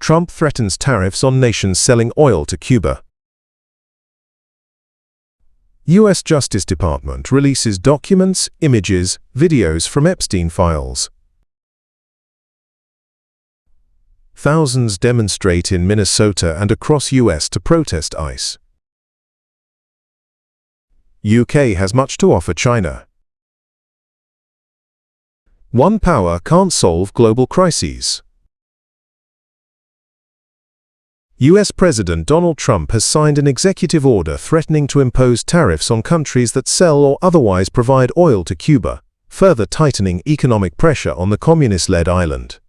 Trump threatens tariffs on nations selling oil to Cuba. U.S. Justice Department releases documents, images, videos from Epstein files. Thousands demonstrate in Minnesota and across U.S. to protest ICE. UK has much to offer China. One power can't solve global crises. U.S. President Donald Trump has signed an executive order threatening to impose tariffs on countries that sell or otherwise provide oil to Cuba, further tightening economic pressure on the communist-led island.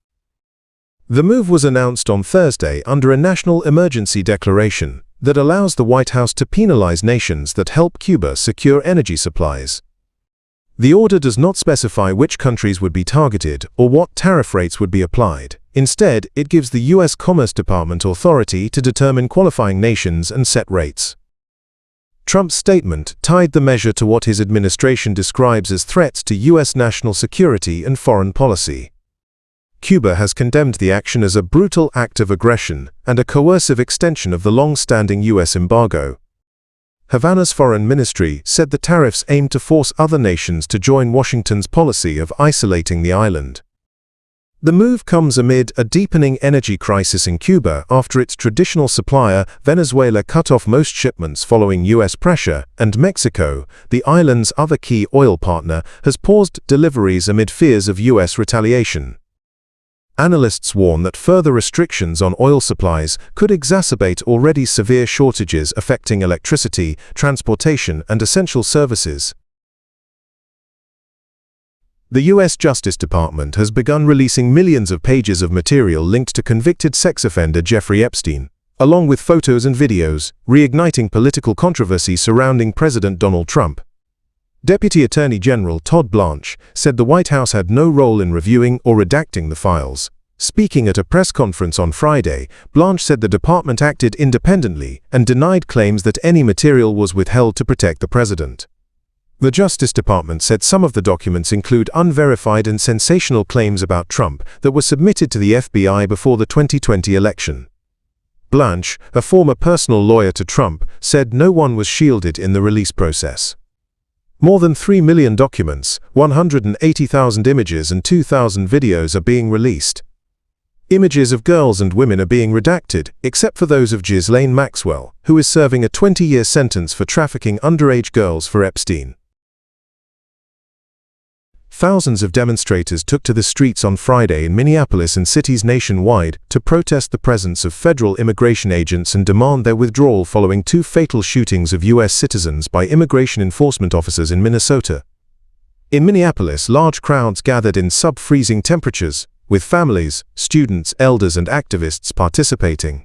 The move was announced on Thursday under a national emergency declaration that allows the White House to penalize nations that help Cuba secure energy supplies. The order does not specify which countries would be targeted or what tariff rates would be applied. Instead, it gives the U.S. Commerce Department authority to determine qualifying nations and set rates. Trump's statement tied the measure to what his administration describes as threats to U.S. national security and foreign policy. Cuba has condemned the action as a brutal act of aggression and a coercive extension of the long-standing U.S. embargo. Havana's foreign ministry said the tariffs aimed to force other nations to join Washington's policy of isolating the island. The move comes amid a deepening energy crisis in Cuba after its traditional supplier, Venezuela, cut off most shipments following U.S. pressure, and Mexico, the island's other key oil partner, has paused deliveries amid fears of U.S. retaliation. Analysts warn that further restrictions on oil supplies could exacerbate already severe shortages affecting electricity, transportation, and essential services. The U.S. Justice Department has begun releasing millions of pages of material linked to convicted sex offender Jeffrey Epstein, along with photos and videos, reigniting political controversy surrounding President Donald Trump. Deputy Attorney General Todd Blanche said the White House had no role in reviewing or redacting the files. Speaking at a press conference on Friday, Blanche said the department acted independently and denied claims that any material was withheld to protect the president. The Justice Department said some of the documents include unverified and sensational claims about Trump that were submitted to the FBI before the 2020 election. Blanche, a former personal lawyer to Trump, said no one was shielded in the release process. More than 3 million documents, 180,000 images and 2,000 videos are being released. Images of girls and women are being redacted, except for those of Ghislaine Maxwell, who is serving a 20-year sentence for trafficking underage girls for Epstein. Thousands of demonstrators took to the streets on Friday in Minneapolis and cities nationwide to protest the presence of federal immigration agents and demand their withdrawal following 2 fatal shootings of U.S. citizens by immigration enforcement officers in Minnesota. In Minneapolis, large crowds gathered in sub-freezing temperatures, with families, students, elders, and activists participating.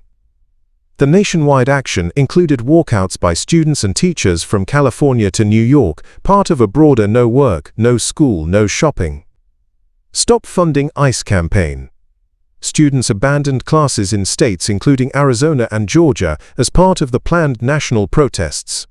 The nationwide action included walkouts by students and teachers from California to New York, part of a broader No Work, No School, No Shopping. Stop Funding ICE campaign. Students abandoned classes in states including Arizona and Georgia as part of the planned national protests.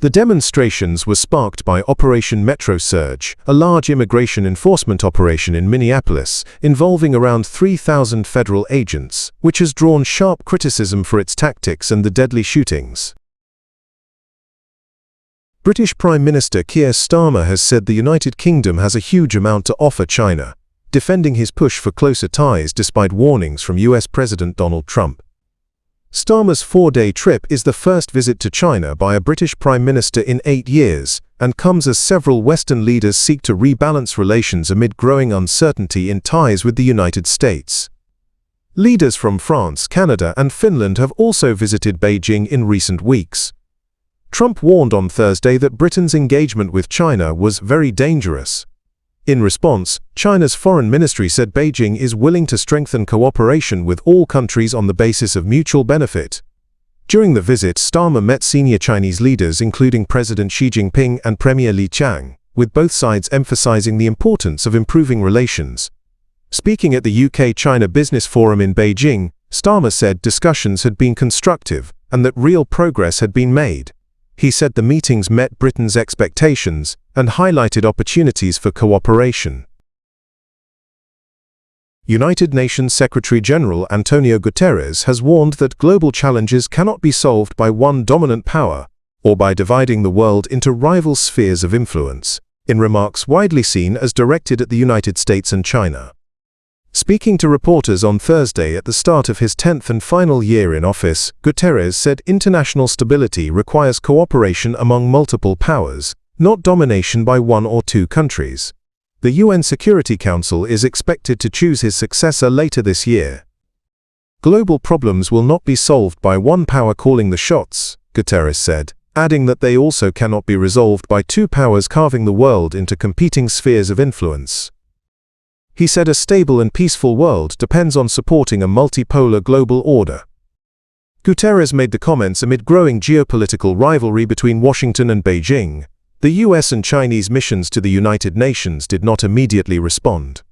The demonstrations were sparked by Operation Metro Surge, a large immigration enforcement operation in Minneapolis, involving around 3,000 federal agents, which has drawn sharp criticism for its tactics and the deadly shootings. British Prime Minister Keir Starmer has said the United Kingdom has a huge amount to offer China, defending his push for closer ties despite warnings from U.S. President Donald Trump. Starmer's 4-day trip is the first visit to China by a British Prime Minister in 8 years, and comes as several Western leaders seek to rebalance relations amid growing uncertainty in ties with the United States. Leaders from France, Canada, and Finland have also visited Beijing in recent weeks. Trump warned on Thursday that Britain's engagement with China was very dangerous. In response, China's foreign ministry said Beijing is willing to strengthen cooperation with all countries on the basis of mutual benefit. During the visit, Starmer met senior Chinese leaders including President Xi Jinping and Premier Li Qiang, with both sides emphasizing the importance of improving relations. Speaking at the UK-China Business Forum in Beijing, Starmer said discussions had been constructive and that real progress had been made. He said the meetings met Britain's expectations and highlighted opportunities for cooperation. United Nations Secretary-General Antonio Guterres has warned that global challenges cannot be solved by one dominant power or by dividing the world into rival spheres of influence, in remarks widely seen as directed at the United States and China. Speaking to reporters on Thursday at the start of his 10th and final year in office, Guterres said international stability requires cooperation among multiple powers, not domination by one or two countries. The UN Security Council is expected to choose his successor later this year. Global problems will not be solved by one power calling the shots, Guterres said, adding that they also cannot be resolved by two powers carving the world into competing spheres of influence. He said a stable and peaceful world depends on supporting a multipolar global order. Guterres made the comments amid growing geopolitical rivalry between Washington and Beijing. The US and Chinese missions to the United Nations did not immediately respond.